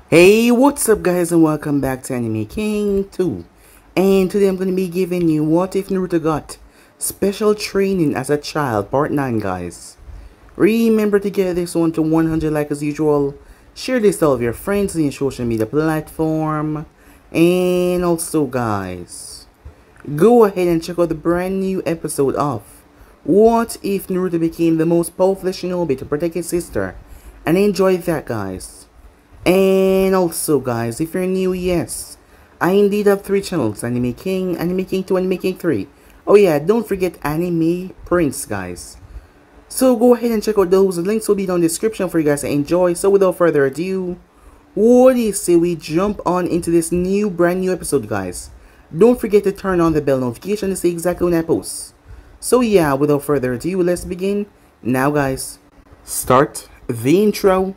Hey, what's up guys, and welcome back to Anime King 2. And today I'm going to be giving you What If Naruto Got Special Training as a Child Part 9 guys. Remember to get this one to 100 like as usual. Share this to all of your friends on your social media platform. And also guys, go ahead and check out the brand new episode of What If Naruto Became the Most Powerful Shinobi to Protect His Sister. And enjoy that guys. And also guys, if you're new, yes, I indeed have 3 channels, Anime King, Anime King 2, Anime King 3. Oh yeah, don't forget Anime Prince guys. So go ahead and check out those, links will be down in the description for you guys to enjoy. So without further ado, what do you say we jump on into this brand new episode guys. Don't forget to turn on the bell notification to see exactly when I post. So yeah, without further ado, let's begin now guys. Start the intro.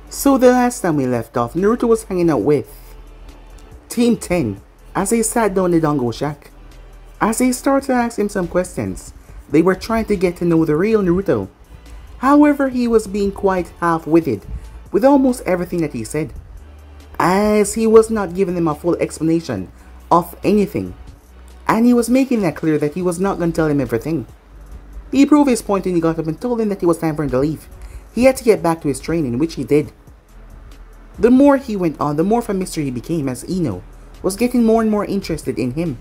So the last time we left off, Naruto was hanging out with Team 10 as they sat down in the Dango Shack. As they started to ask him some questions, they were trying to get to know the real Naruto. However, he was being quite half-witted with almost everything that he said, as he was not giving them a full explanation of anything, and he was making that clear that he was not going to tell him everything. He proved his point and he got up and told him that it was time for him to leave. He had to get back to his training, which he did. The more he went on, the more of a mystery he became, as Ino was getting more and more interested in him.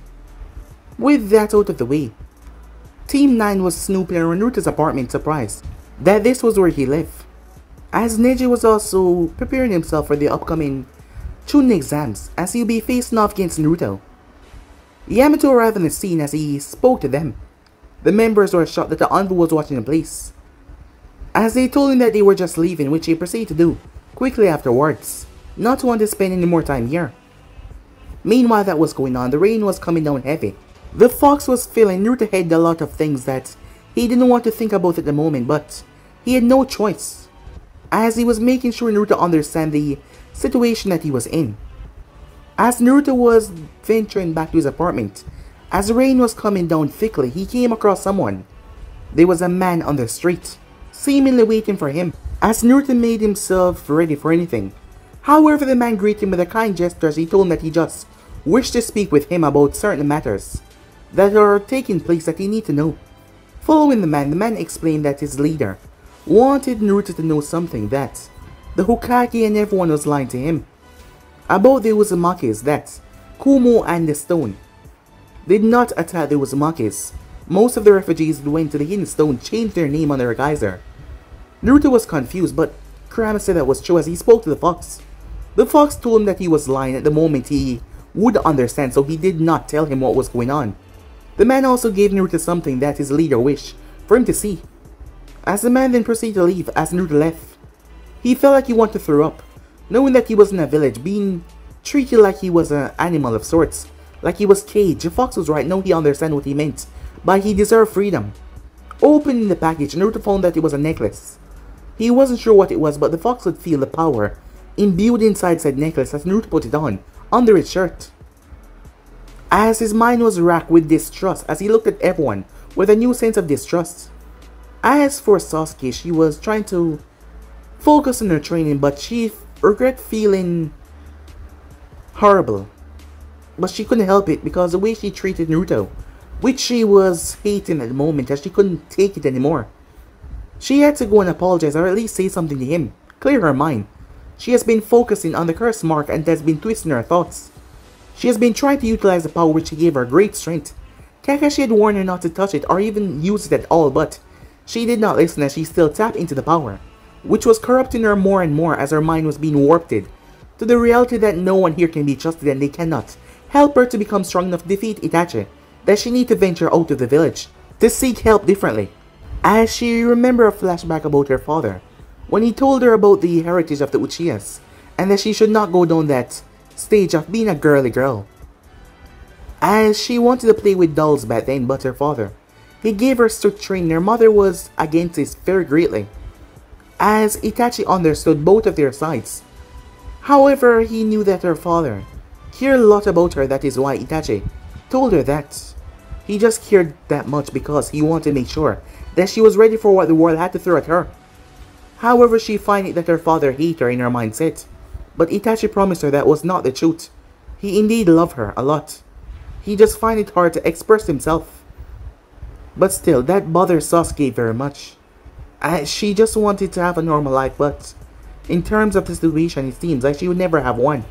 With that out of the way, Team 9 was snooping around Naruto's apartment, surprised that this was where he lived, as Neji was also preparing himself for the upcoming Chunin exams, as he'll be facing off against Naruto. Yamato arrived on the scene as he spoke to them. The members were shocked that the envoy was watching the place, as they told him that they were just leaving, which he proceeded to do quickly afterwards, not to want to spend any more time here. Meanwhile that was going on, the rain was coming down heavy. The fox was feeling Naruto had a lot of things that he didn't want to think about at the moment, but he had no choice, as he was making sure Naruto understand the situation that he was in. As Naruto was venturing back to his apartment, as the rain was coming down thickly, he came across someone. There was a man on the street, seemingly waiting for him, as Naruto made himself ready for anything. However, the man greeted him with a kind gesture as he told him that he just wished to speak with him about certain matters that are taking place that he need to know. Following the man explained that his leader wanted Naruto to know something, that the Hokage and everyone was lying to him about the Uzumakis, that Kumo and the Stone did not attack the Uzumakis. Most of the refugees who went to the Hidden Stone changed their name on their geyser. Naruto was confused, but Kurama said that was true as he spoke to the fox. The fox told him that he was lying at the moment he would understand, so he did not tell him what was going on. The man also gave Naruto something that his leader wished for him to see. As the man then proceeded to leave, as Naruto left, he felt like he wanted to throw up, knowing that he was in a village, being treated like he was an animal of sorts, like he was caged. The fox was right, now he understand what he meant by he deserved freedom. Opening the package, Naruto found that it was a necklace. He wasn't sure what it was, but the fox could feel the power imbued inside said necklace as Naruto put it on under his shirt. As his mind was racked with distrust as he looked at everyone with a new sense of distrust. As for Sasuke, she was trying to focus on her training, but she regret feeling horrible. But she couldn't help it because the way she treated Naruto, which she was hating at the moment as she couldn't take it anymore. She had to go and apologize, or at least say something to him, clear her mind. She has been focusing on the curse mark and has been twisting her thoughts. She has been trying to utilize the power which gave her great strength. Kakashi had warned her not to touch it or even use it at all, but she did not listen as she still tapped into the power, which was corrupting her more and more as her mind was being warped to the reality that no one here can be trusted and they cannot help her to become strong enough to defeat Itachi, that she need to venture out of the village to seek help differently. As she remembered a flashback about her father, when he told her about the heritage of the Uchihas, and that she should not go down that stage of being a girly girl. As she wanted to play with dolls back then, but her father, he gave her strict training. Her mother was against this very greatly, as Itachi understood both of their sides. However, he knew that her father cared a lot about her. That is why Itachi told her that. He just cared that much because he wanted to make sure that she was ready for what the world had to throw at her. However, she found that her father hated her in her mindset, but Itachi promised her that was not the truth. He indeed loved her a lot. He just found it hard to express himself. But still, that bothered Sasuke very much. She just wanted to have a normal life, but in terms of the situation, it seems like she would never have one.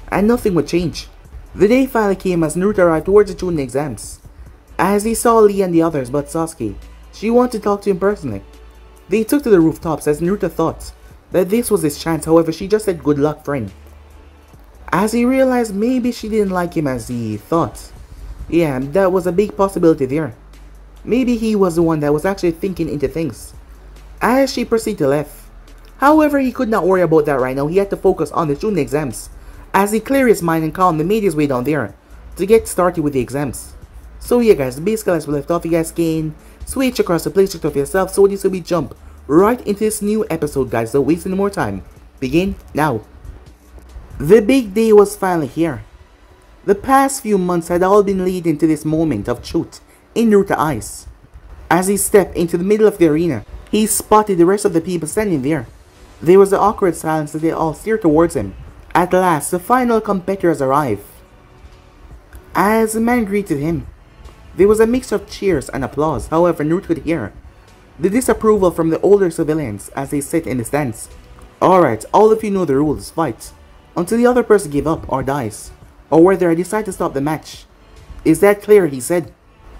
And nothing would change. The day finally came as Naruto arrived towards the Chunin exams. As he saw Lee and the others but Sasuke, she wanted to talk to him personally. They took to the rooftops as Naruto thought that this was his chance. However, she just said good luck, friend. As he realized maybe she didn't like him as he thought. Yeah, that was a big possibility there. Maybe he was the one that was actually thinking into things. As she proceeded to left. However, he could not worry about that right now. He had to focus on the Chunin exams. As he cleared his mind and calmly made his way down there to get started with the exams. So yeah guys, basically as we left off, you guys can switch across the playlist of yourself. So this will be jump right into this new episode guys, so wasting no more time. Begin now. The big day was finally here. The past few months had all been leading to this moment of truth in Naruto's eyes. As he stepped into the middle of the arena, he spotted the rest of the people standing there. There was an awkward silence as they all stared towards him. At last, the final competitors arrived. As the man greeted him, there was a mix of cheers and applause. However, Naruto could hear the disapproval from the older civilians as they sat in the stands. Alright, all of you know the rules. Fight until the other person gives up or dies, or whether I decide to stop the match. Is that clear? He said.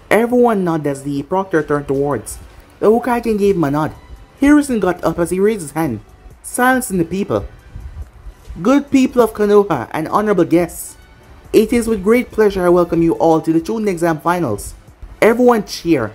Everyone nodded as the proctor turned towards the Hokage and gave him a nod. Hiruzen got up as he raised his hand, silencing the people. Good people of Konoha and honorable guests, it is with great pleasure I welcome you all to the Chunin exam finals. Everyone cheer.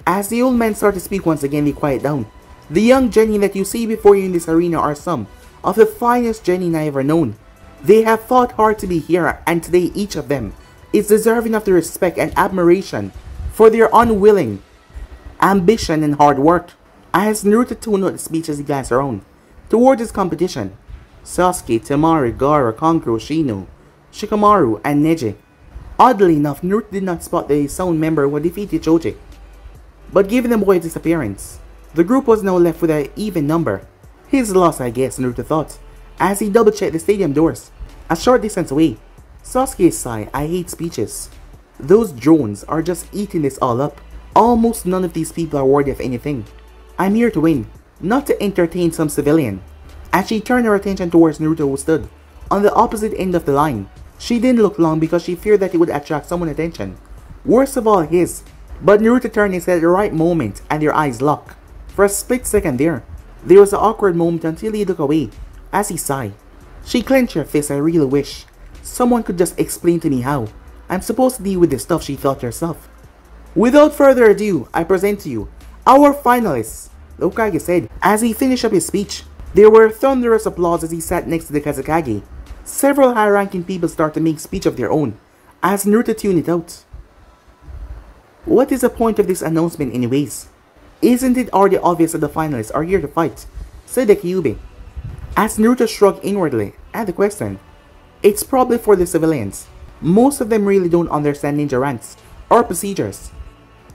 As the old man started to speak once again, they quiet down. The young genin that you see before you in this arena are some of the finest genin I ever known. They have fought hard to be here, and today each of them is deserving of the respect and admiration for their unwilling ambition and hard work. As Naruto tuned out the speech as he glanced around towards his competition, Sasuke, Temari, Gaara, Kankuro, Shino, Shikamaru, and Neji. Oddly enough, Naruto did not spot the sound member who defeated Choji. But given the boy's disappearance, the group was now left with an even number. His loss, I guess, Naruto thought, as he double-checked the stadium doors. A short distance away, Sasuke sighed, I hate speeches. Those drones are just eating this all up. Almost none of these people are worthy of anything. I'm here to win, not to entertain some civilian. As she turned her attention towards Naruto, who stood on the opposite end of the line. She didn't look long because she feared that it would attract someone's attention. Worst of all his. But Naruto turned his head at the right moment and their eyes locked. For a split second there was an awkward moment until he looked away as he sighed. She clenched her fist. I really wish someone could just explain to me how I'm supposed to deal with this stuff, she thought herself. Without further ado, I present to you our finalists, the Hokage said as he finished up his speech. There were thunderous applause as he sat next to the Kazekage. Several high-ranking people started to make speech of their own as Naruto tuned it out. What is the point of this announcement anyways? Isn't it already obvious that the finalists are here to fight? Said the Kyuubi. As Naruto shrugged inwardly at the question. It's probably for the civilians. Most of them really don't understand ninja ranks or procedures.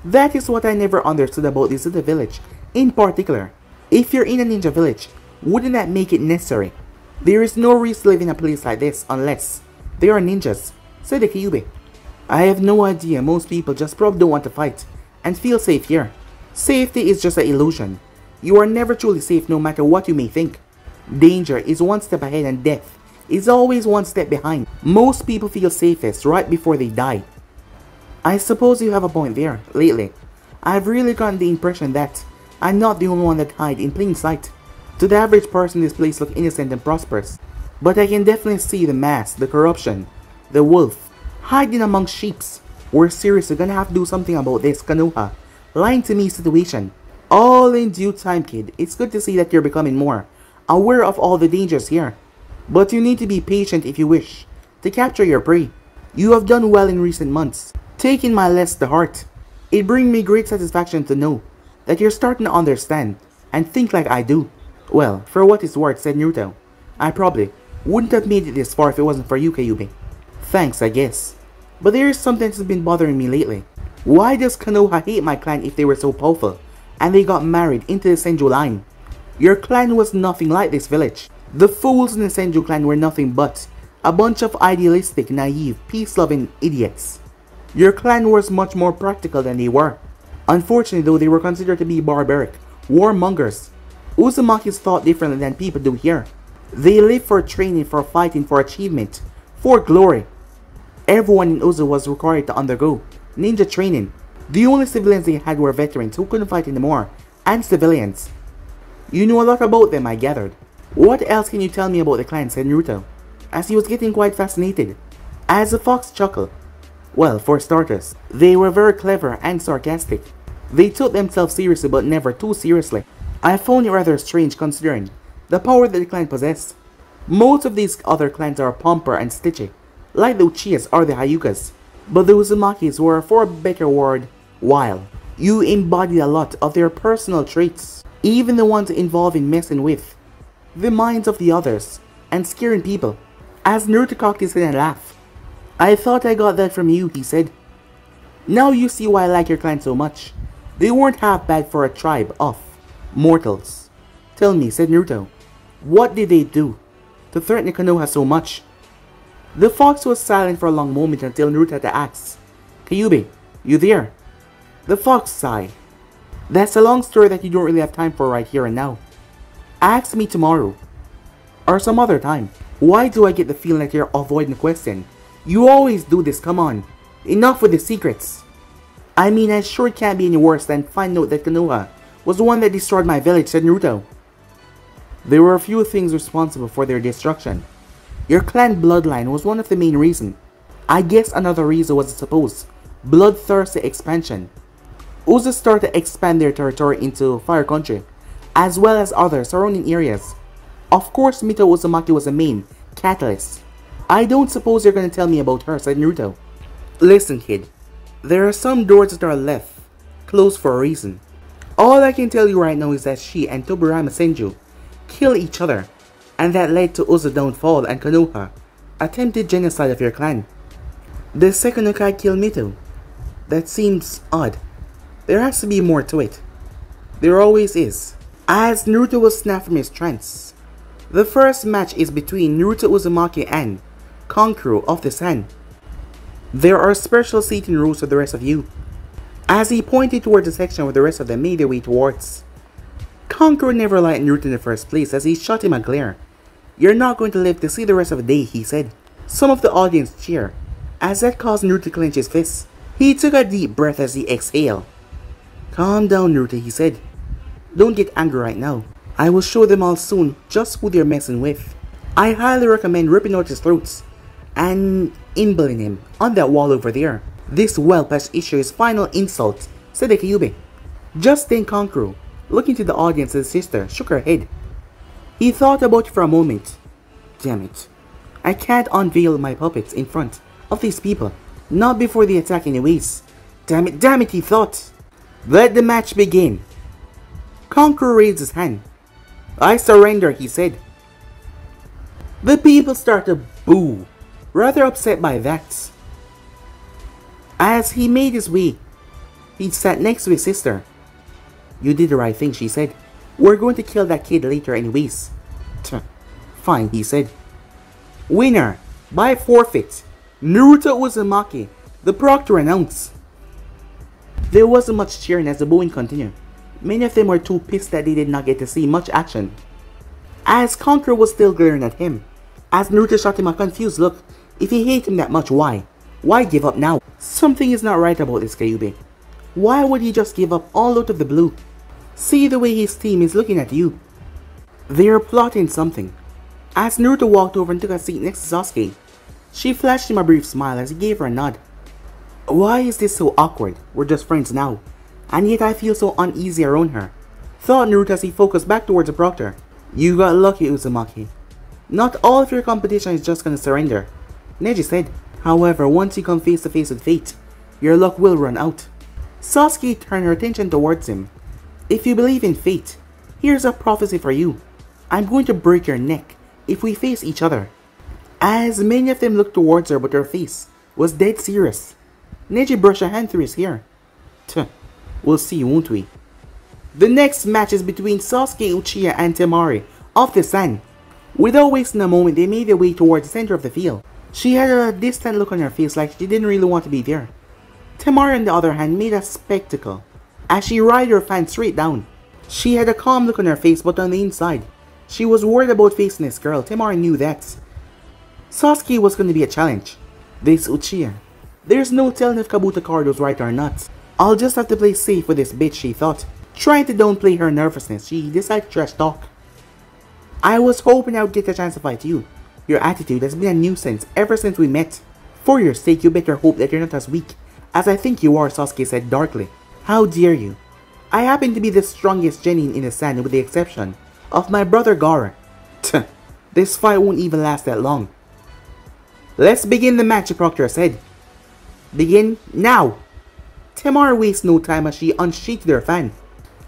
That is what I never understood about this little village. In particular, if you're in a ninja village, wouldn't that make it necessary? There is no reason to live in a place like this unless they are ninjas, said the Kyuubi. I have no idea, most people just probably don't want to fight and feel safe here. Safety is just an illusion. You are never truly safe no matter what you may think. Danger is one step ahead and death is always one step behind. Most people feel safest right before they die. I suppose you have a point there. Lately, I've really gotten the impression that I'm not the only one that hide in plain sight. To the average person, this place looks innocent and prosperous, but I can definitely see the mask, the corruption, the wolf, hiding among sheeps. We're seriously gonna have to do something about this Konoha lying to me situation. All in due time, kid. It's good to see that you're becoming more aware of all the dangers here. But you need to be patient if you wish to capture your prey. You have done well in recent months, taking my lessons to heart. It brings me great satisfaction to know that you're starting to understand and think like I do. Well, for what it's worth, said Naruto, I probably wouldn't have made it this far if it wasn't for you, Kyuubi. Thanks, I guess. But there is something that's been bothering me lately. Why does Konoha hate my clan if they were so powerful and they got married into the Senju line? Your clan was nothing like this village. The fools in the Senju clan were nothing but a bunch of idealistic, naive, peace-loving idiots. Your clan was much more practical than they were. Unfortunately though, they were considered to be barbaric, warmongers. Uzumaki's thought differently than people do here. They live for training, for fighting, for achievement, for glory. Everyone in Uzu was required to undergo ninja training. The only civilians they had were veterans who couldn't fight anymore, and civilians. You know a lot about them, I gathered. What else can you tell me about the clan, said Naruto, as he was getting quite fascinated. As the fox chuckled. Well, for starters, they were very clever and sarcastic. They took themselves seriously but never too seriously. I found it rather strange considering the power that the clan possessed. Most of these other clans are pomper and stitchy, like the Uchihas or the Hyugas. But the Uzumakis were, for a better word, wild. You embodied a lot of their personal traits, even the ones involved in messing with the minds of the others and scaring people. As Naruto cocked his head and laughed. I thought I got that from you, he said. Now you see why I like your clan so much. They weren't half bad for a tribe of mortals. Tell me, said Naruto, what did they do to threaten Konoha so much? The fox was silent for a long moment until Naruto had to ask, Kyuubi, you there? The fox sighed. That's a long story that you don't really have time for right here and now. Ask me tomorrow. Or some other time. Why do I get the feeling that you're avoiding the question? You always do this, come on. Enough with the secrets. I mean, I sure it can't be any worse than finding out that Konoha was the one that destroyed my village, said Naruto. There were a few things responsible for their destruction. Your clan bloodline was one of the main reasons. I guess another reason was, I suppose, bloodthirsty expansion. Uzu started to expand their territory into Fire Country, as well as other surrounding areas. Of course, Mito Uzumaki was the main catalyst. I don't suppose you're going to tell me about her, said Naruto. Listen, kid. There are some doors that are left closed for a reason. All I can tell you right now is that she and Tobirama Senju killed each other, and that led to Uzu's downfall and Konoha attempted genocide of your clan. The second Hokage killed Mito. That seems odd. There has to be more to it. There always is. As Naruto was snapped from his trance, the first match is between Naruto Uzumaki and Kankuro of the Sun. There are special seating rules for the rest of you. As he pointed towards the section where the rest of them made their way towards. Kankuro never liked Naruto in the first place as he shot him a glare. You're not going to live to see the rest of the day, he said. Some of the audience cheered, as that caused Naruto to clench his fists. He took a deep breath as he exhaled. Calm down, Naruto, he said. Don't get angry right now. I will show them all soon just who they're messing with. I highly recommend ripping out his throats and imbling him on that wall over there. This whelp has issued his final insult, said the Kyuubi. Just then Kankuro, looking to the audience as his sister, shook her head. He thought about it for a moment. Damn it. I can't unveil my puppets in front of these people. Not before the attack anyways. Damn it, he thought. Let the match begin. Kankuro raised his hand. I surrender, he said. The people started to boo, rather upset by that. As he made his way, he sat next to his sister. You did the right thing, she said. We're going to kill that kid later anyways. Fine, he said. Winner, by forfeit, Naruto Uzumaki, the proctor announced. There wasn't much cheering as the booing continued. Many of them were too pissed that they did not get to see much action. As Kankuro was still glaring at him, as Naruto shot him a confused look. If he hated him that much, why? Why give up now? Something is not right about this Kyuubi. Why would he just give up all out of the blue? See the way his team is looking at you. They are plotting something. As Naruto walked over and took a seat next to Sasuke, She flashed him a brief smile as he gave her a nod. Why is this so awkward? We're just friends now. And yet I feel so uneasy around her, thought Naruto as he focused back towards the proctor. You got lucky, Uzumaki. Not all of your competition is just gonna surrender, Neji said. However, once you come face to face with fate, your luck will run out. Sasuke turned her attention towards him. If you believe in fate, here's a prophecy for you. I'm going to break your neck if we face each other. As many of them looked towards her, but her face was dead serious. Neji brushed a hand through his hair. Tuh, we'll see, won't we? The next match is between Sasuke Uchiha and Temari of the Sun. Without wasting a moment, they made their way towards the center of the field. She had a distant look on her face like she didn't really want to be there. Temari on the other hand made a spectacle as she rided her fan straight down. She had a calm look on her face, but on the inside, she was worried about facing this girl. Temari knew that Sasuke was going to be a challenge. This Uchiha. There's no telling if Kabuto Card was right or not. I'll just have to play safe with this bitch, she thought. Trying to downplay her nervousness, she decided to trash talk. I was hoping I would get a chance to fight you. Your attitude has been a nuisance ever since we met. For your sake, you better hope that you're not as weak as I think you are, Sasuke said darkly. How dare you? I happen to be the strongest genin in the sand with the exception of my brother Gaara. Tuh, this fight won't even last that long. Let's begin the match, the proctor said. Begin now. Temari wastes no time as she unsheathed her fan,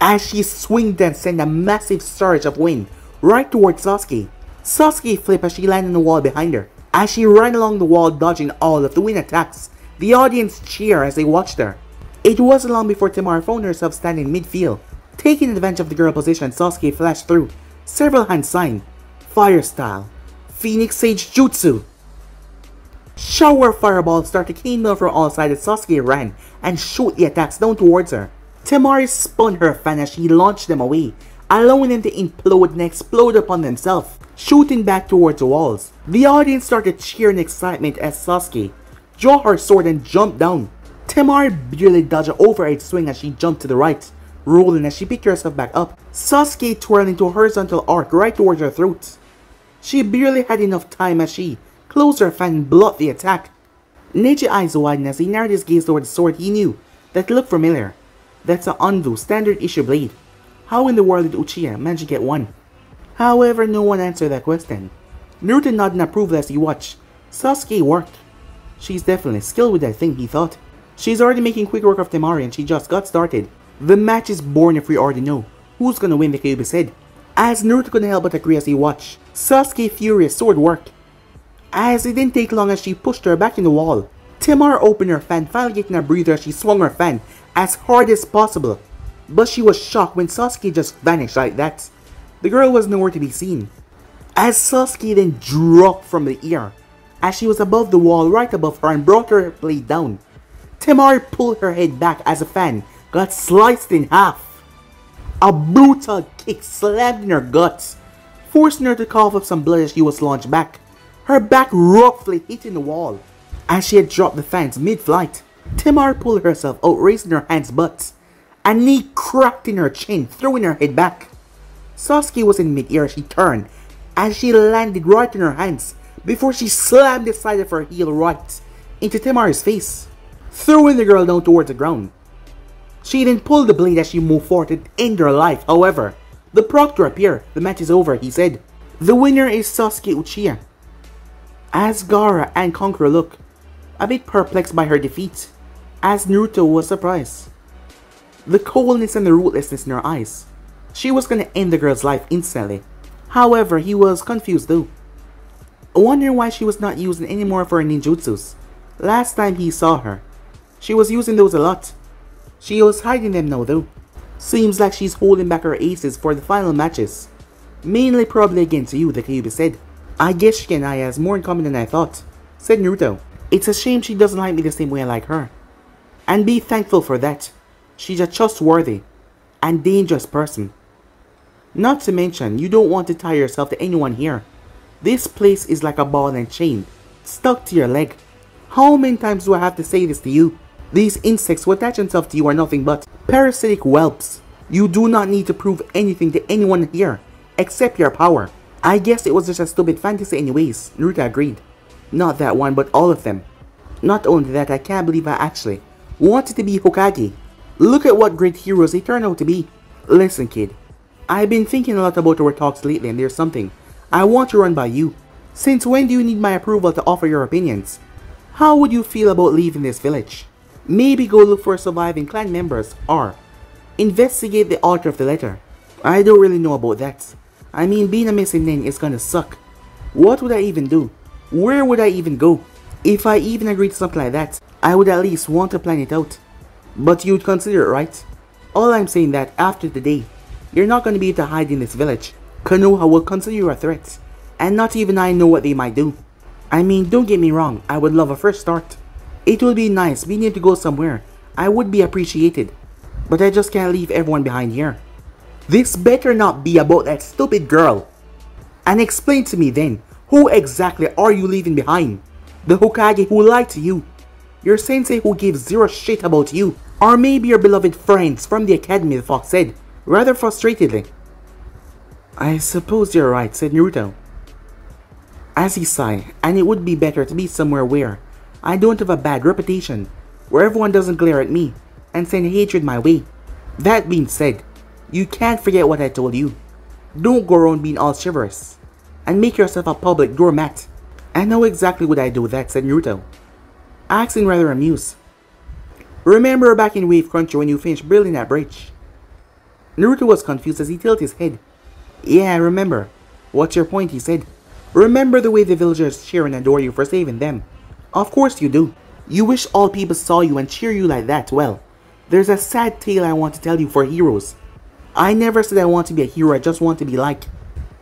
as she swinged and sent a massive surge of wind right towards Sasuke. Sasuke flipped as she landed on the wall behind her. As she ran along the wall dodging all of the wind attacks, the audience cheered as they watched her. It wasn't long before Temari found herself standing mid-field. Taking advantage of the girl position, Sasuke flashed through several hand signs. Fire style, Phoenix Sage Jutsu. Shower fireballs started came down from all sides as Sasuke ran and shot the attacks down towards her. Temari spun her fan as she launched them away, allowing them to implode and explode upon themselves, shooting back towards the walls. The audience started cheering in excitement as Sasuke drew her sword and jumped down. Temari barely dodged an overhead swing as she jumped to the right, rolling as she picked herself back up. Sasuke twirled into a horizontal arc right towards her throat. She barely had enough time as she closed her fan and blocked the attack. Neji's eyes widened as he narrowed his gaze toward the sword he knew that looked familiar. That's an Andu standard issue blade. How in the world did Uchiha manage to get one? However, no one answered that question. Naruto nodded in approval as he watched Sasuke work. She's definitely skilled with that thing, he thought. She's already making quick work of Temari and she just got started. The match is boring if we already know who's gonna win, the Kyuubi said, as Naruto couldn't help but agree as he watched Sasuke furious sword work. As it didn't take long as she pushed her back in the wall. Temari opened her fan, finally getting a breather as she swung her fan as hard as possible. But she was shocked when Sasuke just vanished like that. The girl was nowhere to be seen. As Sasuke then dropped from the air, as she was above the wall right above her and brought her blade down. Temari pulled her head back as a fan got sliced in half. A brutal kick slammed in her guts, forcing her to cough up some blood as she was launched back, her back roughly hitting the wall. As she had dropped the fans mid-flight, Temari pulled herself out, raising her hands butts. A knee cracked in her chin, throwing her head back. Sasuke was in mid-air as she turned, as she landed right in her hands, before she slammed the side of her heel right into Temari's face, throwing the girl down towards the ground. She then pulled the blade as she moved forward to end her life. However, the proctor appeared. The match is over, he said. The winner is Sasuke Uchiha. As Gaara and Conqueror look a bit perplexed by her defeat, as Naruto was surprised. The coldness and the ruthlessness in her eyes. She was gonna end the girl's life instantly. However, he was confused though, wondering why she was not using any more of her ninjutsus. Last time he saw her, she was using those a lot. She was hiding them now though. Seems like she's holding back her aces for the final matches. Mainly probably against you, the Kyuubi said. I guess she and I has more in common than I thought, said Naruto. It's a shame she doesn't like me the same way I like her. And be thankful for that. She's a trustworthy and dangerous person. Not to mention, you don't want to tie yourself to anyone here. This place is like a ball and chain, stuck to your leg. How many times do I have to say this to you? These insects who attach themselves to you are nothing but parasitic whelps. You do not need to prove anything to anyone here, except your power. I guess it was just a stupid fantasy anyways, Naruto agreed. Not that one, but all of them. Not only that, I can't believe I actually wanted to be Hokage. Look at what great heroes they turn out to be. Listen, kid. I've been thinking a lot about our talks lately, and there's something I want to run by you. Since when do you need my approval to offer your opinions? How would you feel about leaving this village? Maybe go look for surviving clan members, or investigate the author of the letter. I don't really know about that. I mean, being a missing nin is gonna suck. What would I even do? Where would I even go? If I even agreed to something like that, I would at least want to plan it out. But you'd consider it, right? All I'm saying that after today, you're not going to be able to hide in this village. Konoha will consider you a threat, and not even I know what they might do. I mean, don't get me wrong, I would love a fresh start. It would be nice being able to go somewhere. I would be appreciated. But I just can't leave everyone behind here. This better not be about that stupid girl. And explain to me then, who exactly are you leaving behind? The Hokage who lied to you? Your sensei who gives zero shit about you? Or maybe your beloved friends from the academy, the fox said, rather frustratedly. I suppose you're right, said Naruto, as he sighed, and it would be better to be somewhere where I don't have a bad reputation, where everyone doesn't glare at me and send hatred my way. That being said, you can't forget what I told you. Don't go around being all chivalrous and make yourself a public doormat. And how exactly would I do that, said Naruto, acting rather amused. Remember back in Wave Country when you finished building that bridge? Naruto was confused as he tilted his head. Yeah, I remember. What's your point, he said. Remember the way the villagers cheer and adore you for saving them? Of course you do. You wish all people saw you and cheer you like that. Well, there's a sad tale I want to tell you for heroes. I never said I want to be a hero, I just want to be like.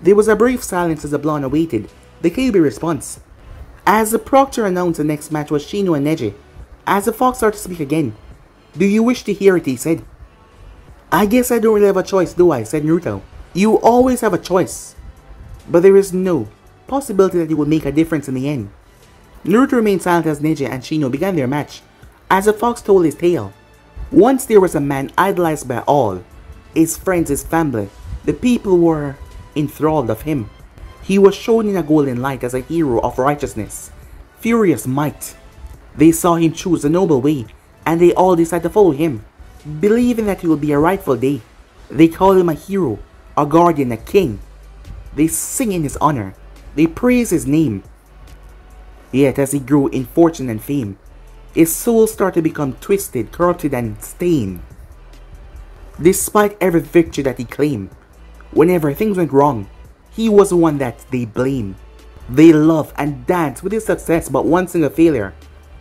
There was a brief silence as the blonde awaited the Kyuubi response. As the proctor announced the next match was Shino and Neji, as the fox started to speak again. Do you wish to hear it, he said. I guess I don't really have a choice, do I, said Naruto. You always have a choice, but there is no possibility that you will make a difference in the end. Naruto remained silent as Neji and Shino began their match, as the fox told his tale. Once there was a man idolized by all, his friends, his family, the people were enthralled of him. He was shown in a golden light as a hero of righteousness, furious might. They saw him choose a noble way, and they all decided to follow him, believing that he will be a rightful day. They call him a hero, a guardian, a king. They sing in his honor. They praise his name. Yet as he grew in fortune and fame, his soul started to become twisted, corrupted, and stained. Despite every victory that he claimed, whenever things went wrong, he was the one that they blamed. They loved and danced with his success, but one single failure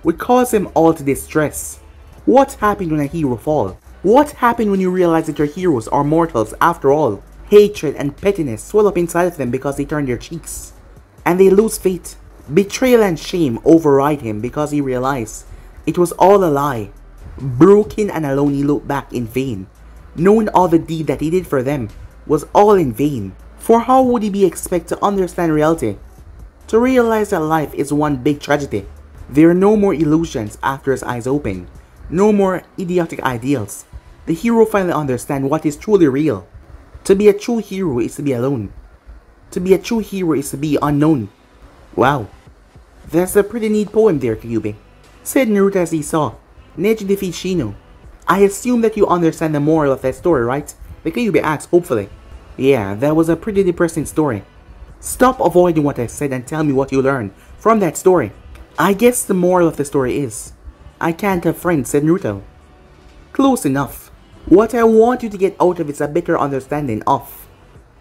would cause them all to distress. What happened when a hero falls? What happened when you realize that your heroes are mortals after all? Hatred and pettiness swell up inside of them because they turn their cheeks, and they lose faith. Betrayal and shame override him because he realized it was all a lie. Broken and alone, he looked back in vain, knowing all the deed that he did for them was all in vain. For how would he be expected to understand reality? To realize that life is one big tragedy. There are no more illusions after his eyes open. No more idiotic ideals. The hero finally understands what is truly real. To be a true hero is to be alone. To be a true hero is to be unknown. Wow. That's a pretty neat poem there, Kyuubi, said Naruto as he saw Neji defeat Shino. I assume that you understand the moral of that story, right? The Kyuubi asked hopefully. Yeah, that was a pretty depressing story. Stop avoiding what I said and tell me what you learned from that story. I guess the moral of the story is, I can't have friends, said Naruto. Close enough. What I want you to get out of it is a better understanding of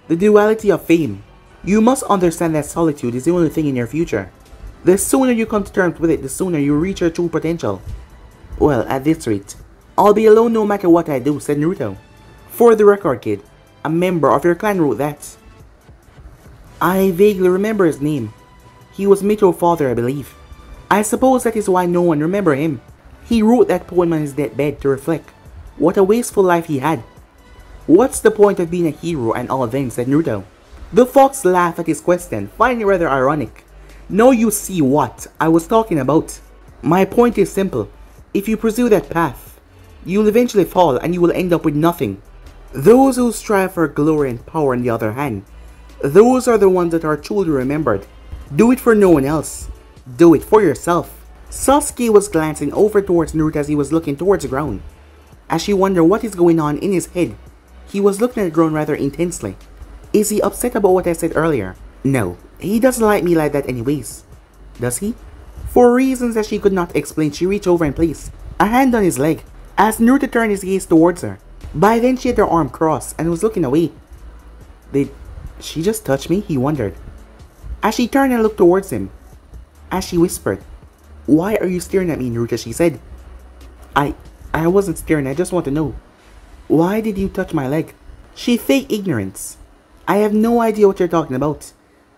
the duality of fame. You must understand that solitude is the only thing in your future. The sooner you come to terms with it, the sooner you reach your true potential. Well, at this rate, I'll be alone no matter what I do, said Naruto. For the record, kid, a member of your clan wrote that. I vaguely remember his name. He was Mito's father, I believe. I suppose that is why no one remember him. He wrote that poem on his deathbed to reflect what a wasteful life he had. What's the point of being a hero and all then, said Naruto. The fox laughed at his question, finding it rather ironic. Now you see what I was talking about. My point is simple. If you pursue that path, you'll eventually fall and you will end up with nothing. Those who strive for glory and power, on the other hand, those are the ones that are truly remembered. Do it for no one else. Do it for yourself. Sasuke was glancing over towards Naruto as he was looking towards the ground. As she wondered what is going on in his head, he was looking at the ground rather intensely. Is he upset about what I said earlier? No, he doesn't like me like that anyways. Does he? For reasons that she could not explain, she reached over and placed a hand on his leg as Naruto turned his gaze towards her. By then she had her arm crossed and was looking away. Did she just touch me? He wondered. As she turned and looked towards him. As she whispered, "Why are you staring at me, Naruto?" she said. I wasn't staring, I just want to know. Why did you touch my leg? She faked ignorance. I have no idea what you're talking about.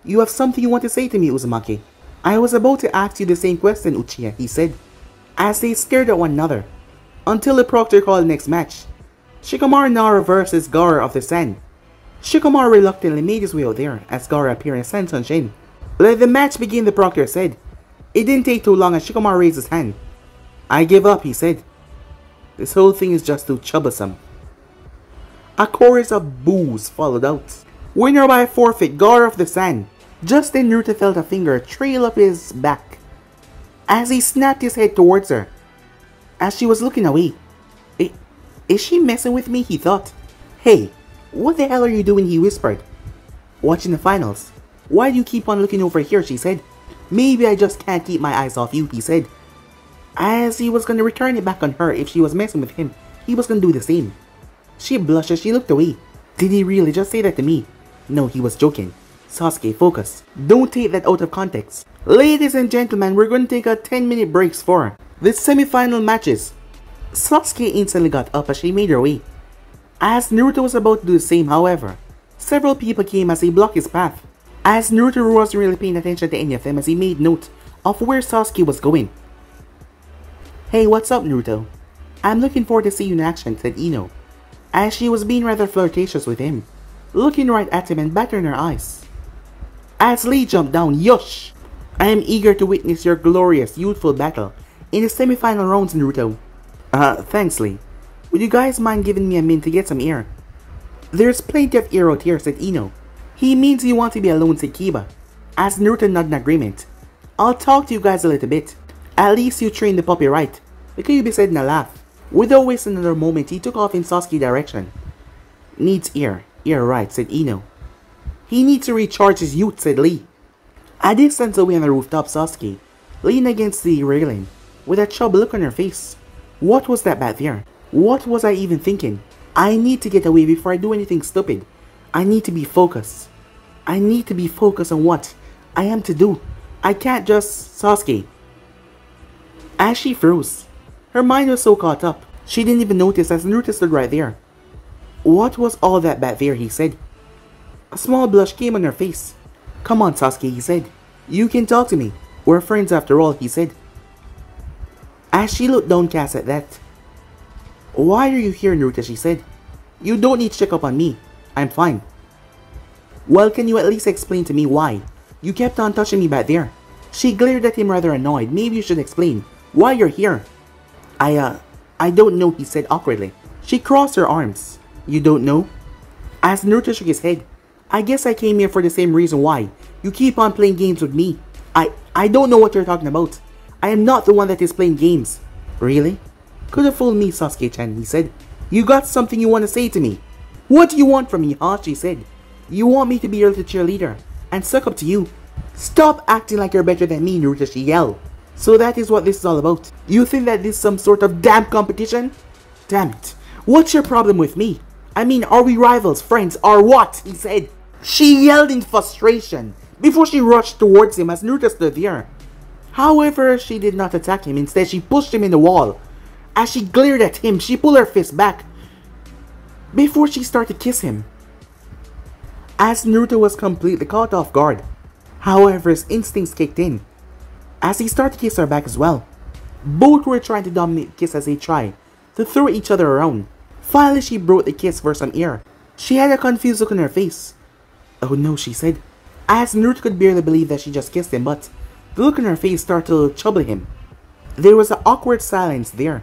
You have something you want to say to me, Uzumaki. I was about to ask you the same question, Uchiha, he said, as they stared at one another, until the proctor called the next match. Shikamaru Naru versus Gaara of the Sand. Shikamaru reluctantly made his way out there as Gaara appeared in Sand Sunshine. Let the match begin, the proctor said. It didn't take too long as Shikamaru raised his hand. I give up, he said. This whole thing is just too troublesome. A chorus of boos followed out. Winner by forfeit, Gaara of the Sand. Just then Naruto felt a finger trail up his back as he snapped his head towards her. As she was looking away. Is she messing with me? He thought. Hey, what the hell are you doing? He whispered. Watching the finals. Why do you keep on looking over here? She said. Maybe I just can't keep my eyes off you, he said. As he was going to return it back on her if she was messing with him, he was going to do the same. She blushed as she looked away. Did he really just say that to me? No, he was joking. Sasuke, focus. Don't take that out of context. Ladies and gentlemen, we're going to take a 10-minute breaks for the semi-final matches. Sasuke instantly got up as she made her way. As Naruto was about to do the same, however, several people came as they blocked his path. As Naruto wasn't really paying attention to any of them as he made note of where Sasuke was going. Hey, what's up, Naruto? I'm looking forward to see you in action, said Ino, as she was being rather flirtatious with him, looking right at him and battering her eyes. As Lee jumped down, Yosh! I am eager to witness your glorious, youthful battle in the semi-final rounds, Naruto. Thanks, Lee. Would you guys mind giving me a minute to get some air? There's plenty of air out here, said Ino. He means you want to be alone, said Kiba, as Naruto nodded in agreement. I'll talk to you guys a little bit. At least you trained the puppy right, the Kyuubi said in a laugh. Without wasting another moment, he took off in Sasuke's direction. Needs air. Air right, said Ino. He needs to recharge his youth, said Lee. A distance away on the rooftop, Sasuke leaned against the railing with a troubled look on her face. What was that back there? What was I even thinking? I need to get away before I do anything stupid. I need to be focused. I need to be focused on what I am to do. I can't just... Sasuke. As she froze, her mind was so caught up, she didn't even notice as Naruto stood right there. What was all that back there, he said. A small blush came on her face. Come on, Sasuke, he said. You can talk to me. We're friends after all, he said. As she looked downcast at that. Why are you here, Naruto, she said. You don't need to check up on me. I'm fine. Well, can you at least explain to me why you kept on touching me back there? She glared at him rather annoyed. Maybe you should explain why you're here. I don't know, he said awkwardly. She crossed her arms. You don't know? As Naruto shook his head. I guess I came here for the same reason why you keep on playing games with me. I don't know what you're talking about. I am not the one that is playing games. Really? Could have fooled me, Sasuke-chan, he said. You got something you want to say to me. What do you want from me, huh? She said. You want me to be your little cheerleader and suck up to you. Stop acting like you're better than me, Naruto, she yelled. So that is what this is all about. You think that this is some sort of damn competition? Damn it. What's your problem with me? I mean, are we rivals, friends, or what? He said. She yelled in frustration before she rushed towards him as Naruto stood there. However, she did not attack him. Instead, she pushed him in the wall. As she glared at him, she pulled her fist back before she started to kiss him. As Naruto was completely caught off guard. However, his instincts kicked in as he started to kiss her back as well. Both were trying to dominate the kiss as they tried to throw each other around. Finally, she broke the kiss for some air. She had a confused look on her face. Oh no, she said. As Naruto could barely believe that she just kissed him, but the look on her face started to trouble him. There was an awkward silence there.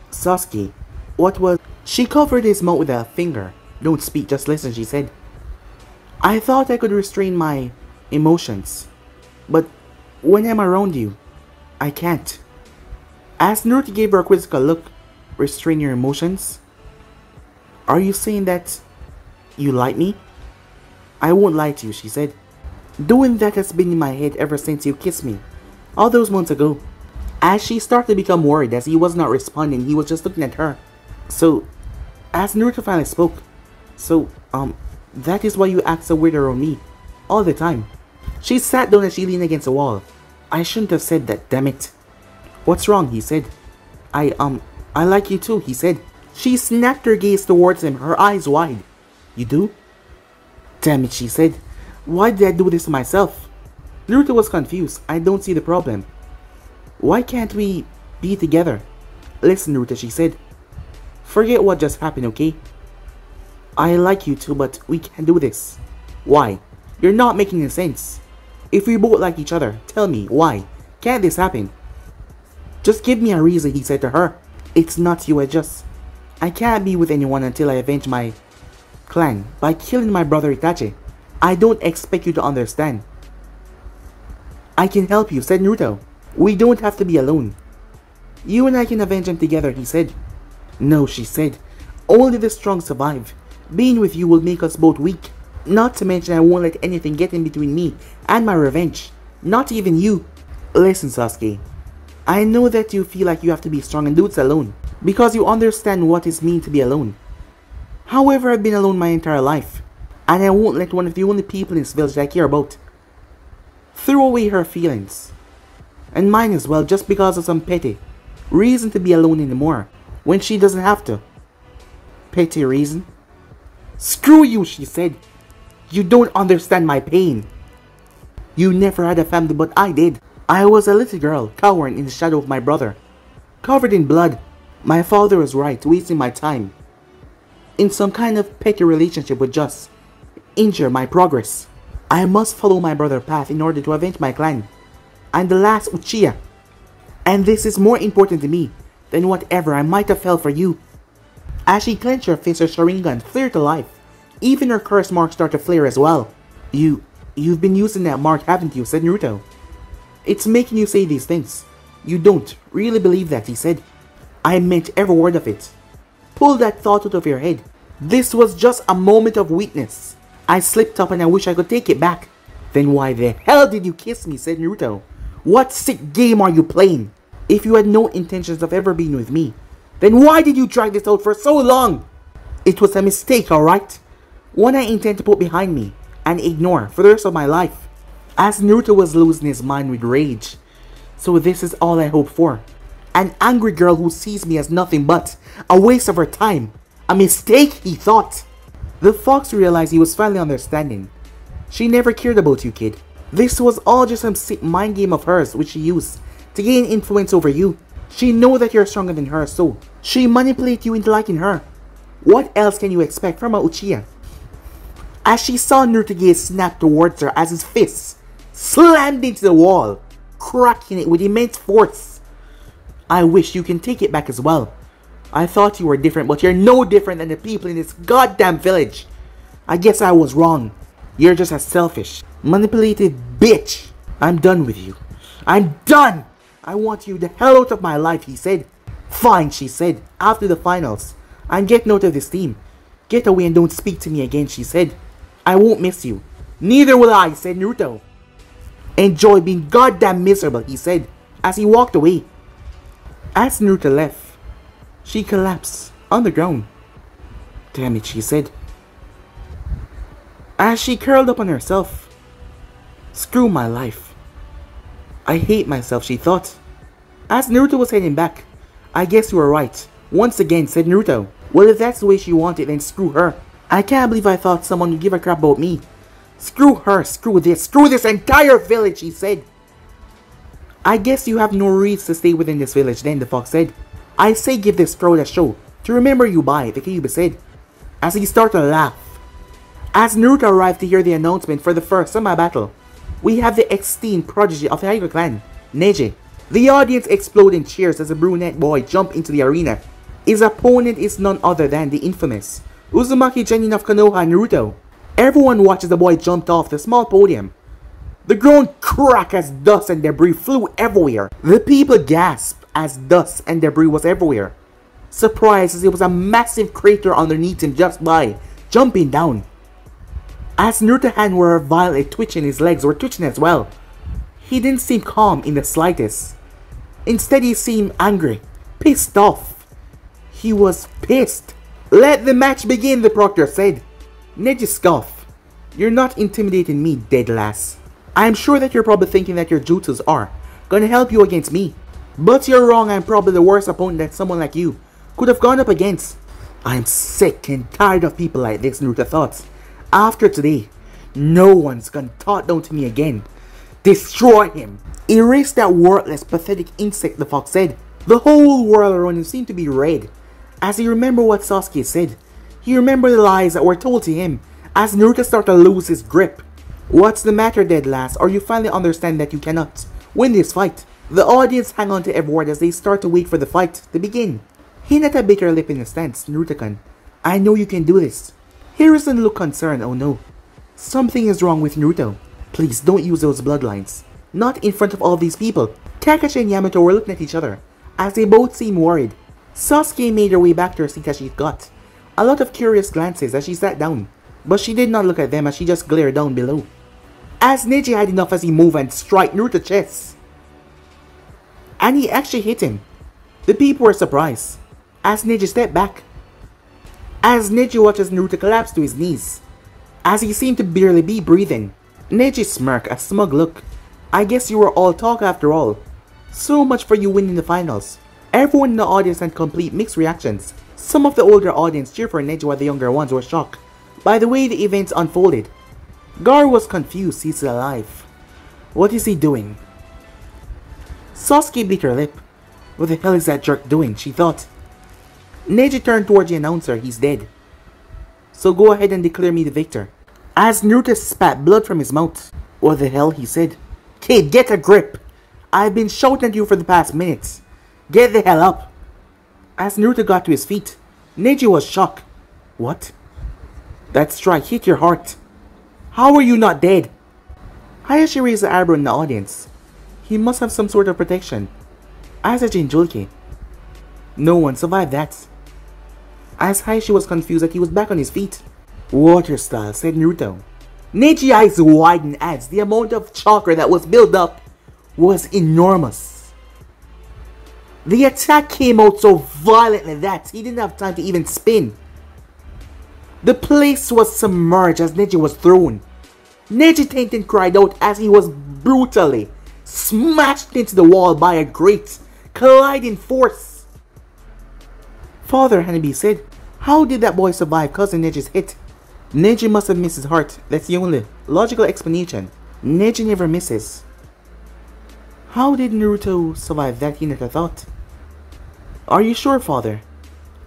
Sasuke, what was... She covered his mouth with a finger. Don't speak, just listen, she said. I thought I could restrain my emotions. But when I'm around you, I can't. As Naruto gave her a quizzical look, restrain your emotions. Are you saying that you like me? I won't lie to you, she said. Doing that has been in my head ever since you kissed me, all those months ago. As she started to become worried as he was not responding, he was just looking at her. So, as Naruto finally spoke, so, that is why you act so weird around me, all the time. She sat down as she leaned against the wall. I shouldn't have said that, damn it. What's wrong, he said. I like you too, he said. She snapped her gaze towards him, her eyes wide. You do? Damn it, she said. Why did I do this to myself? Naruto was confused. I don't see the problem. Why can't we be together? Listen, Naruto, she said. Forget what just happened, okay? I like you too, but we can't do this. Why? You're not making any sense. If we both like each other, tell me, why? Can't this happen? Just give me a reason, he said to her. It's not you, I can't be with anyone until I avenge my clan by killing my brother Itachi. I don't expect you to understand. I can help you, said Naruto. We don't have to be alone. You and I can avenge him together, he said. No, she said. Only the strong survive. Being with you will make us both weak. Not to mention I won't let anything get in between me and my revenge. Not even you. Listen, Sasuke. I know that you feel like you have to be strong and do it alone, because you understand what it means to be alone. However, I've been alone my entire life, and I won't let one of the only people in this village that I care about throw away her feelings, and mine as well, just because of some petty reason to be alone anymore, when she doesn't have to. Petty reason? Screw you, she said. You don't understand my pain. You never had a family, but I did. I was a little girl, cowering in the shadow of my brother, covered in blood. My father was right, wasting my time in some kind of petty relationship would just injure my progress. I must follow my brother's path in order to avenge my clan. I'm the last Uchiha, and this is more important to me than whatever I might have felt for you. As she clenched her fist, her Sharingan flared to life. Even her curse mark started to flare as well. You've been using that mark, haven't you? Said Naruto. It's making you say these things. You don't really believe that, he said. I meant every word of it. Pull that thought out of your head. This was just a moment of weakness. I slipped up and I wish I could take it back. Then why the hell did you kiss me? Said Naruto. What sick game are you playing? If you had no intentions of ever being with me, then why did you drag this out for so long? It was a mistake, alright? One I intend to put behind me and ignore for the rest of my life. As Naruto was losing his mind with rage. So this is all I hope for. An angry girl who sees me as nothing but a waste of her time. A mistake, he thought. The fox realized he was finally understanding. She never cared about you, kid. This was all just some sick mind game of hers which she used to gain influence over you. She knows that you're stronger than her, so she manipulates you into liking her. What else can you expect from a Uchiha? As she saw Naruto gaze snap towards her as his fists slammed into the wall, cracking it with immense force. I wish you can take it back as well. I thought you were different, but you're no different than the people in this goddamn village. I guess I was wrong. You're just a selfish, manipulative bitch. I'm done with you. I'm done! I want you the hell out of my life, he said. Fine, she said, after the finals. I'm getting out of this team. Get away and don't speak to me again, she said. I won't miss you. Neither will I, said Naruto. Enjoy being goddamn miserable, he said, as he walked away. As Naruto left, she collapsed on the ground. Damn it, she said, as she curled up on herself. Screw my life. I hate myself, she thought. As Naruto was heading back, I guess you were right. Once again, said Naruto. Well, if that's the way she wanted, then screw her. I can't believe I thought someone would give a crap about me. Screw her, screw this entire village, he said. I guess you have no reason to stay within this village then, the fox said. I say give this crowd a show to remember you by, the Kyuubi said, as he started to laugh. As Naruto arrived to hear the announcement for the first semi-battle, we have the esteemed prodigy of the Hyuga clan, Neji. The audience exploded in cheers as a brunette boy jumped into the arena. His opponent is none other than the infamous Uzumaki genin of Konoha, Naruto. Everyone watches the boy jump off the small podium. The ground cracked as dust and debris flew everywhere. The people gasped as dust and debris was everywhere. Surprised as it was a massive crater underneath him just by jumping down. As Naruto's hands were violently twitching, his legs were twitching as well. He didn't seem calm in the slightest. Instead, he seemed angry, pissed off. He was pissed. "Let the match begin," the proctor said. Neji scoffed. "You're not intimidating me, dead lass. I'm sure that you're probably thinking that your jutsus are gonna help you against me. But you're wrong. I'm probably the worst opponent that someone like you could have gone up against." "I'm sick and tired of people like this," Naruto thought. "After today, no one's gonna talk down to me again. Destroy him. Erase that worthless, pathetic insect," the fox said. The whole world around him seemed to be red. As he remembered what Sasuke said, he remembered the lies that were told to him as Naruto started to lose his grip. "What's the matter, dead lass? Or you finally understand that you cannot win this fight?" The audience hang on to every word as they start to wait for the fight to begin. Hinata bit her lip in a stance. "Naruto-kun, I know you can do this." Hiruzen looked concerned. "Oh no. Something is wrong with Naruto. Please don't use those bloodlines. Not in front of all these people." Kakashi and Yamato were looking at each other as they both seemed worried. Sasuke made her way back to her seat as she got a lot of curious glances as she sat down, but she did not look at them as she just glared down below. As Neji had enough as he moved and struck Naruto's chest. And he actually hit him. The people were surprised as Neji stepped back. As Neji watches Naruto collapse to his knees, as he seemed to barely be breathing. Neji smirked, a smug look. "I guess you were all talk after all. So much for you winning the finals." Everyone in the audience had complete mixed reactions. Some of the older audience cheered for Neji while the younger ones were shocked by the way the events unfolded. Gar was confused. He's still alive. What is he doing? Sasuke bit her lip. What the hell is that jerk doing? She thought. Neji turned towards the announcer. He's dead. So go ahead and declare me the victor. As Naruto spat blood from his mouth. What the hell? He said. Kid, get a grip. I've been shouting at you for the past minutes. Get the hell up. As Naruto got to his feet, Neji was shocked. What? That strike hit your heart. How are you not dead? Hayashi raised the eyebrow in the audience. He must have some sort of protection. As a Jinchuriki. No one survived that. As Hayashi was confused that he was back on his feet. Water style, said Naruto. Neji's eyes widened as the amount of chakra that was built up was enormous. The attack came out so violently that he didn't have time to even spin. The place was submerged as Neji was thrown. Neji Tenten cried out as he was brutally smashed into the wall by a great colliding force. Father, Hanabi said, how did that boy survive causing Neji's hit? Neji must have missed his heart. That's the only logical explanation. Neji never misses. How did Naruto survive that, Hinata thought. Are you sure, father?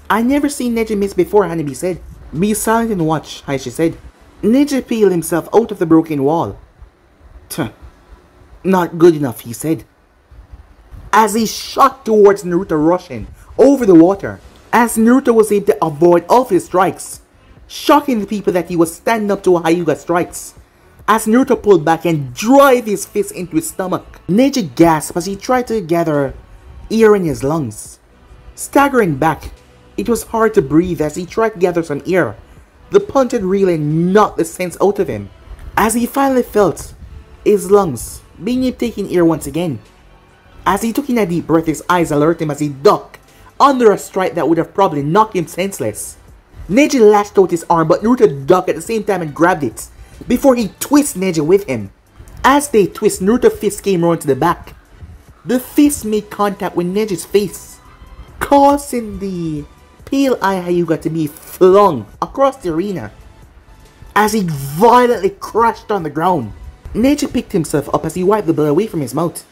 I never seen Neji miss before, Hanabi said. Be silent and watch, Hayashi said. Neji peeled himself out of the broken wall. Tuh. Not good enough, he said. As he shot towards Naruto rushing over the water. As Naruto was able to avoid all of his strikes. Shocking the people that he was standing up to Hyuga strikes. As Naruto pulled back and drove his fist into his stomach. Neji gasped as he tried to gather air in his lungs. Staggering back, it was hard to breathe as he tried to gather some air. The punch had really knocked the sense out of him. As he finally felt his lungs being able to take in air once again. As he took in a deep breath, his eyes alerted him as he ducked under a strike that would have probably knocked him senseless. Neji lashed out his arm, but Naruto ducked at the same time and grabbed it before he twisted Neji with him. As they twist, Naruto's fist came around to the back. The fist made contact with Neji's face, causing the pale eye Hyuga to be flung across the arena. As he violently crashed on the ground, Neji picked himself up as he wiped the blood away from his mouth.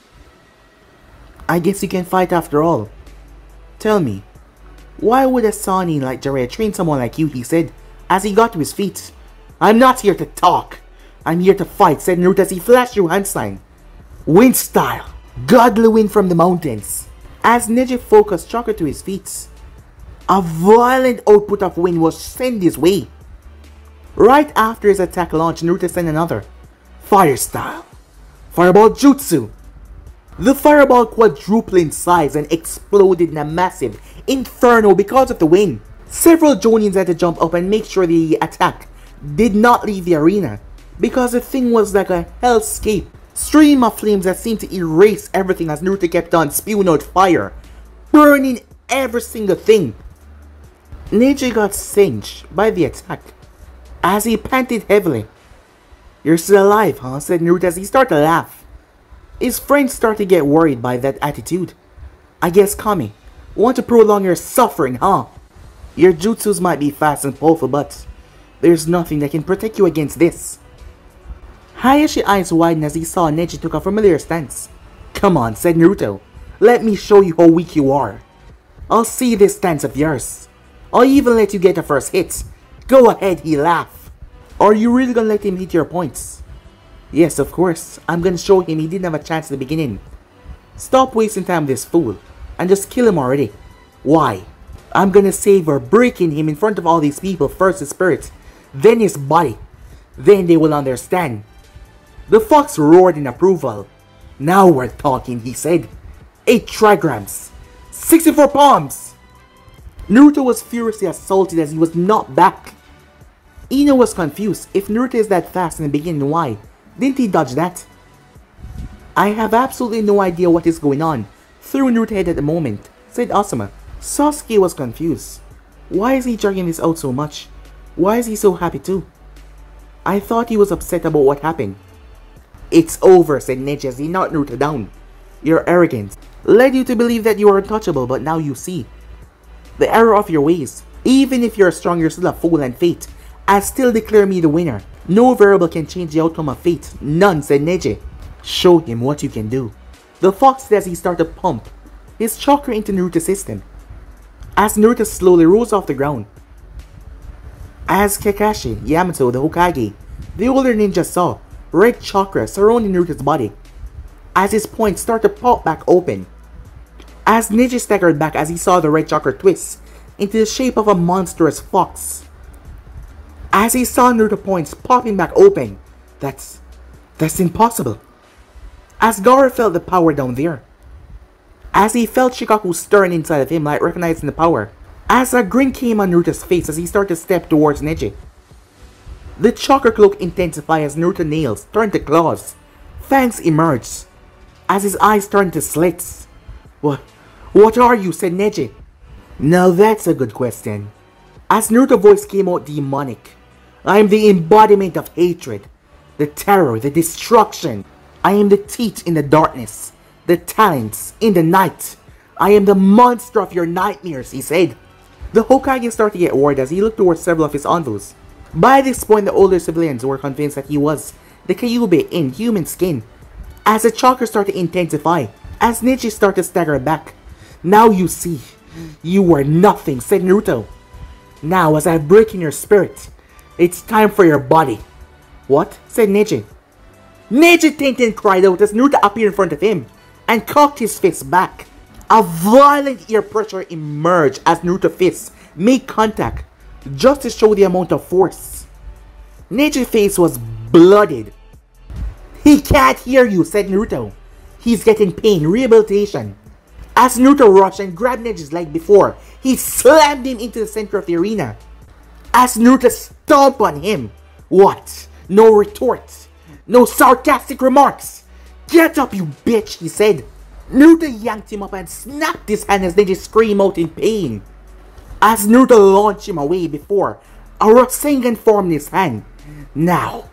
I guess you can fight after all. Tell me, why would a Sanin like Jiraiya train someone like you, he said, as he got to his feet. I'm not here to talk. I'm here to fight, said Naruto as he flashed through hand sign. Wind style. Godly wind from the mountains. As Neji focused chakra to his feet, a violent output of wind was sent his way. Right after his attack launch, Naruto sent another. Fire style. Fireball Jutsu! The fireball quadrupled in size and exploded in a massive inferno because of the wind. Several Jonins had to jump up and make sure the attack did not leave the arena, because the thing was like a hellscape. Stream of flames that seemed to erase everything as Naruto kept on spewing out fire, burning every single thing. Neji got singed by the attack as he panted heavily. "You're still alive, huh?" said Naruto as he started to laugh. His friends started to get worried by that attitude. "I guess, Kami, want to prolong your suffering, huh? Your jutsus might be fast and powerful, but there's nothing that can protect you against this." Hayashi's eyes widened as he saw Neji took a familiar stance. "Come on," said Naruto. "Let me show you how weak you are. I'll see this stance of yours. I'll even let you get a first hit. Go ahead," he laughed. "Are you really gonna let him hit your points?" "Yes, of course. I'm gonna show him he didn't have a chance at the beginning. Stop wasting time with this fool and just kill him already." "Why?" "I'm gonna savor breaking him in front of all these people, first his spirit, then his body. Then they will understand." The fox roared in approval. "Now we're talking," he said. 8 trigrams. 64 palms. Naruto was furiously assaulted as he was knocked back. Ino was confused. If Naruto is that fast in the beginning, why didn't he dodge that? "I have absolutely no idea what is going on through Naruto's head at the moment," said Asuma. Sasuke was confused. Why is he dragging this out so much? Why is he so happy too? "I thought he was upset about what happened." "It's over," said Neji as he knocked Naruto down. "Your arrogance led you to believe that you are untouchable, but now you see the error of your ways. Even if you're strong, you're still a fool, and fate I still declare me the winner. No variable can change the outcome of fate. None," said Neji. "Show him what you can do." The fox did as he started to pump his chakra into Naruto's system. As Naruto slowly rose off the ground. As Kakashi, Yamato, the Hokage, the older ninja saw red chakra surrounding Naruto's body, as his points started to pop back open. As Neji staggered back as he saw the red chakra twist into the shape of a monstrous fox. As he saw Naruto's points popping back open, that's impossible. As Gaara felt the power down there. As he felt Shikaku stirring inside of him like recognizing the power. As a grin came on Naruto's face as he started to step towards Neji. The chakra cloak intensified as Naruto's nails turned to claws. Fangs emerged as his eyes turned to slits. What are you?" said Neji. "Now that's a good question." As Naruto's voice came out demonic. "I am the embodiment of hatred, the terror, the destruction. I am the teeth in the darkness, the talents in the night. I am the monster of your nightmares," he said. The Hokage started to get worried as he looked towards several of his envoys. By this point, the older civilians were convinced that he was the Kyuubi in human skin. As the chakra started to intensify, as Neji started to stagger back. "Now you see, you were nothing," said Naruto. "Now, as I break in your spirit, it's time for your body." "What?" said Neji. Neji Tenten cried out as Naruto appeared in front of him and cocked his fist back. A violent ear pressure emerged as Naruto's fists made contact, just to show the amount of force. Neji's face was blooded. "He can't hear you," said Naruto. "He's getting pain, rehabilitation." As Naruto rushed and grabbed Neji's leg before, he slammed him into the center of the arena. As Naruto stomped on him. "What? No retort. No sarcastic remarks. Get up, you bitch," he said. Naruto yanked him up and snapped his hand as Neji screamed out in pain. As Naruto launched him away before, a Rasengan formed in his hand. Now,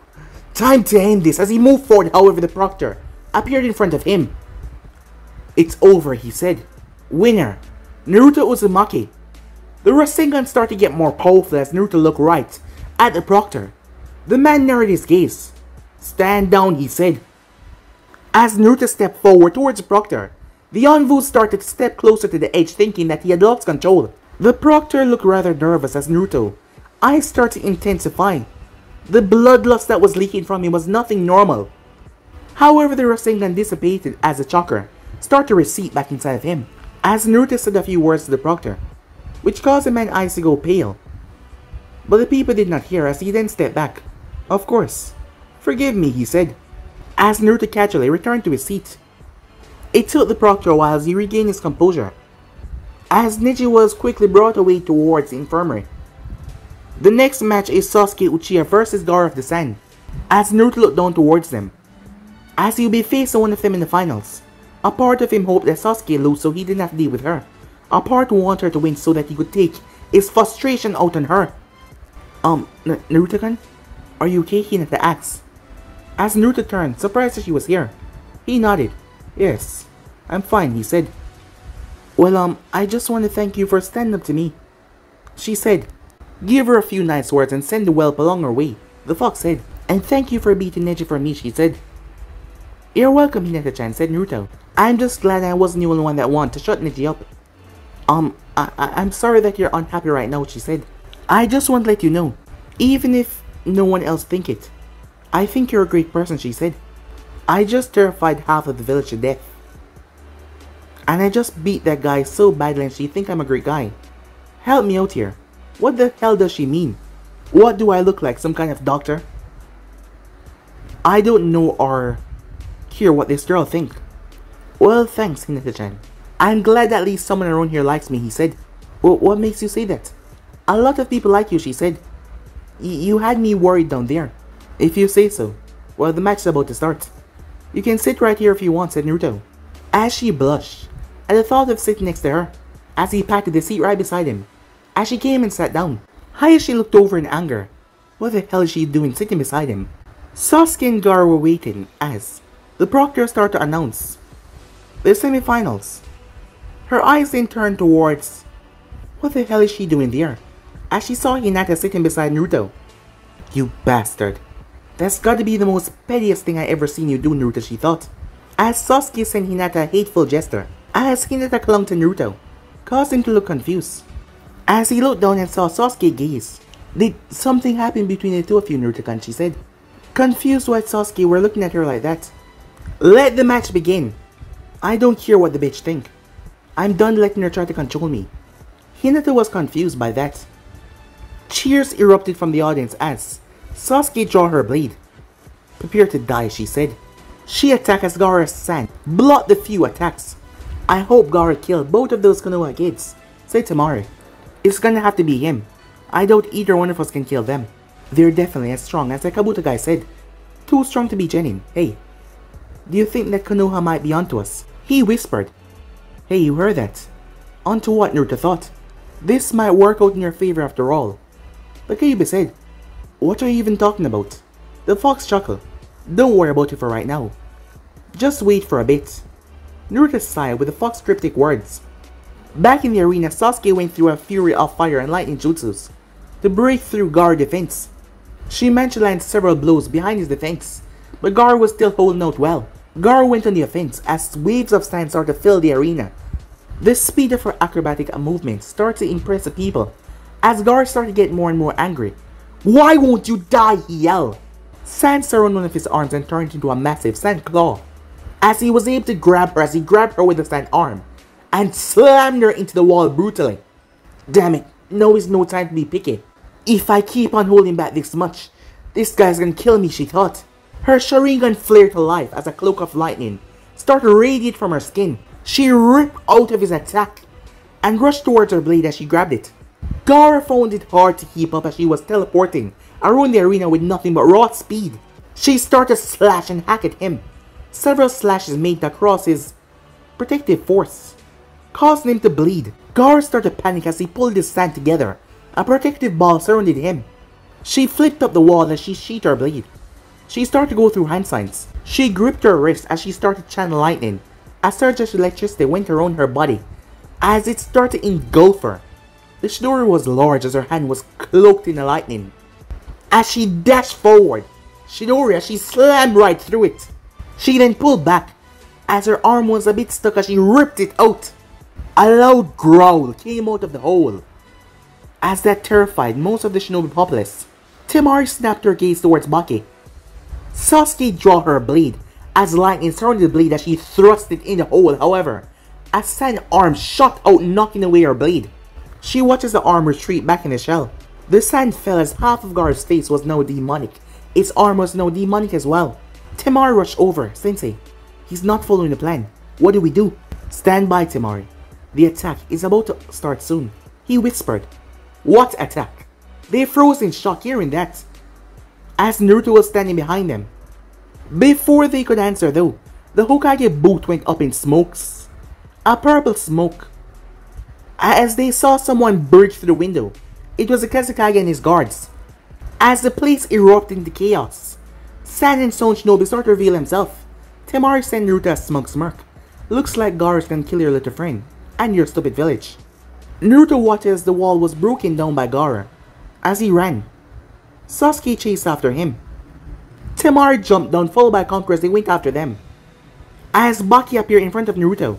time to end this. As he moved forward, however, the proctor appeared in front of him. "It's over," he said. "Winner, Naruto Uzumaki." The Rasengan started to get more powerful as Naruto looked right at the proctor. The man narrowed his gaze. "Stand down," he said. As Naruto stepped forward towards the proctor, the envoys started to step closer to the edge, thinking that he had lost control. The proctor looked rather nervous as Naruto's eyes started to intensify. The bloodlust that was leaking from him was nothing normal. However, the Rasengan dissipated as the chakra started to recede back inside of him. As Naruto said a few words to the proctor, which caused the man's eyes to go pale. But the people did not hear as he then stepped back. "Of course. Forgive me," he said. as Naruto casually returned to his seat. It took the proctor a while as he regained his composure, as Neji was quickly brought away towards the infirmary. The next match is Sasuke Uchiha versus Gaara of the Sand, as Naruto looked down towards them, as he'll be facing one of them in the finals. A part of him hoped that Sasuke lose so he didn't have to deal with her. A part wanted her to win so that he could take his frustration out on her. Naruto-kun? Are you okay? Hinata asked. As Naruto turned, surprised that she was here. He nodded. Yes, I'm fine, he said. Well, I just want to thank you for standing up to me, she said. Give her a few nice words and send the whelp along her way, the fox said. And thank you for beating Neji for me, she said. You're welcome, Hinata-chan, said Naruto. I'm just glad I wasn't the only one that wanted to shut Neji up. I'm sorry that you're unhappy right now, she said. I just want to let you know, even if no one else think it, I think you're a great person, she said. I just terrified half of the village to death. And I just beat that guy so badly and she think I'm a great guy. Help me out here. What the hell does she mean? What do I look like, some kind of doctor? I don't know or hear what this girl think. Well, thanks, Hinata-chan. I'm glad at least someone around here likes me, he said. Well, what makes you say that? A lot of people like you, she said. You had me worried down there. If you say so. Well, the match is about to start. You can sit right here if you want, said Naruto, as she blushed at the thought of sitting next to her, as he patted the seat right beside him, as she came and sat down. High as she looked over in anger. What the hell is she doing sitting beside him? Sasuke and Gaara were waiting as the proctor started to announce the semifinals. Her eyes then turned towards what the hell is she doing there, as she saw Hinata sitting beside Naruto. You bastard. That's got to be the most pettiest thing I ever seen you do, Naruto, she thought, as Sasuke sent Hinata a hateful gesture, as Hinata clung to Naruto, caused him to look confused. As he looked down and saw Sasuke gaze. Did something happen between the two of you, Naruto-kun, she said, confused why Sasuke were looking at her like that. Let the match begin. I don't care what the bitch think. I'm done letting her try to control me. Hinata was confused by that. Cheers erupted from the audience as Sasuke drew her blade. Prepare to die, she said. She attacked as Gaara's sand blocked the few attacks. I hope Gaara killed both of those Konoha kids, said Temari. It's gonna have to be him. I doubt either one of us can kill them. They're definitely as strong as the Kabuto guy said. Too strong to be genin. Hey, do you think that Konoha might be onto us? He whispered. Hey, you heard that? Onto what, Naruto thought. This might work out in your favor after all. But Kyuubi said, what are you even talking about? The fox chuckled. Don't worry about it for right now. Just wait for a bit. Naruto sighed with the fox cryptic words. Back in the arena, Sasuke went through a fury of fire and lightning jutsus to break through Gaara's defense. She managed to land several blows behind his defense, but Gaara was still holding out well. Gaara went on the offense as waves of sand started to fill the arena. The speed of her acrobatic movements started to impress the people, as Gaara started to get more and more angry. Why won't you die, he yelled. Sand surrounded one of his arms and turned into a massive sand claw, as he was able to grab her as he grabbed her with the sand arm, and slammed her into the wall brutally. Damn it, now is no time to be picky. If I keep on holding back this much, this guy's gonna kill me, she thought. Her Sharingan flared to life as a cloak of lightning started to radiate from her skin. She ripped out of his attack and rushed towards her blade as she grabbed it. Gaara found it hard to keep up as she was teleporting around the arena with nothing but raw speed. She started to slash and hack at him. Several slashes made across his protective force, causing him to bleed. Gaara started to panic as he pulled his sand together. A protective ball surrounded him. She flipped up the wall as she sheathed her blade. She started to go through hand signs. She gripped her wrist as she started to channel lightning. A surge of electricity went around her body as it started to engulf her. The Chidori was large as her hand was cloaked in the lightning. As she dashed forward, Chidori as she slammed right through it. She then pulled back as her arm was a bit stuck as she ripped it out. A loud growl came out of the hole, as that terrified most of the shinobi populace. Temari snapped her gaze towards Baki. Sasuke drew her blade as lightning surrounded the blade as she thrust it in the hole. However, a sand arm shot out, knocking away her blade. She watches the arm retreat back in the shell. The sand fell as half of Gaara's face was now demonic. Its arm was now demonic as well. Temari rushed over. Sensei, he's not following the plan. What do we do? Stand by, Temari. The attack is about to start soon. He whispered. What attack? They froze in shock hearing that, as Naruto was standing behind them. Before they could answer though, the Hokage boot went up in smokes. A purple smoke. As they saw someone burst through the window, it was the Kazekage and his guards. As the place erupted into chaos, San and Son Shinobi started to reveal himself. Temari sent Naruto a smug smirk. Looks like Gaara's gonna kill your little friend and your stupid village. Naruto watched as the wall was broken down by Gaara. As he ran, Sasuke chased after him. Temari jumped down, followed by conquerors. They went after them. As Baki appeared in front of Naruto.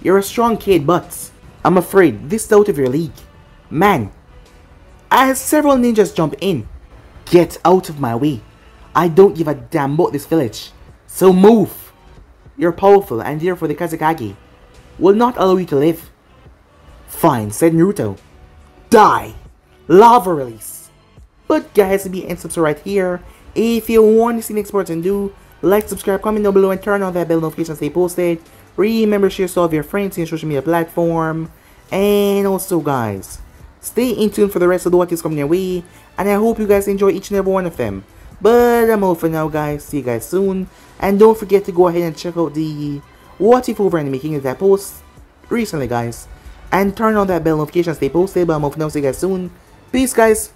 You're a strong kid, but I'm afraid this is out of your league. Man. As several ninjas jumped in. Get out of my way. I don't give a damn about this village. So move. You're powerful and therefore the Kazekage will not allow you to live. Fine, said Naruto. Die. Lava release. But guys, to be and subscribe right here. If you want to see the next part and do, like, subscribe, comment down below, and turn on that bell notification to stay posted. Remember to share this with your friends in your social media platform. And also guys, stay in tune for the rest of the what is coming your way. And I hope you guys enjoy each and every one of them. But I'm out for now guys. See you guys soon. And don't forget to go ahead and check out the what if over in the making of that post recently guys. And turn on that bell notification to stay posted. But I'm out for now. See you guys soon. Peace guys.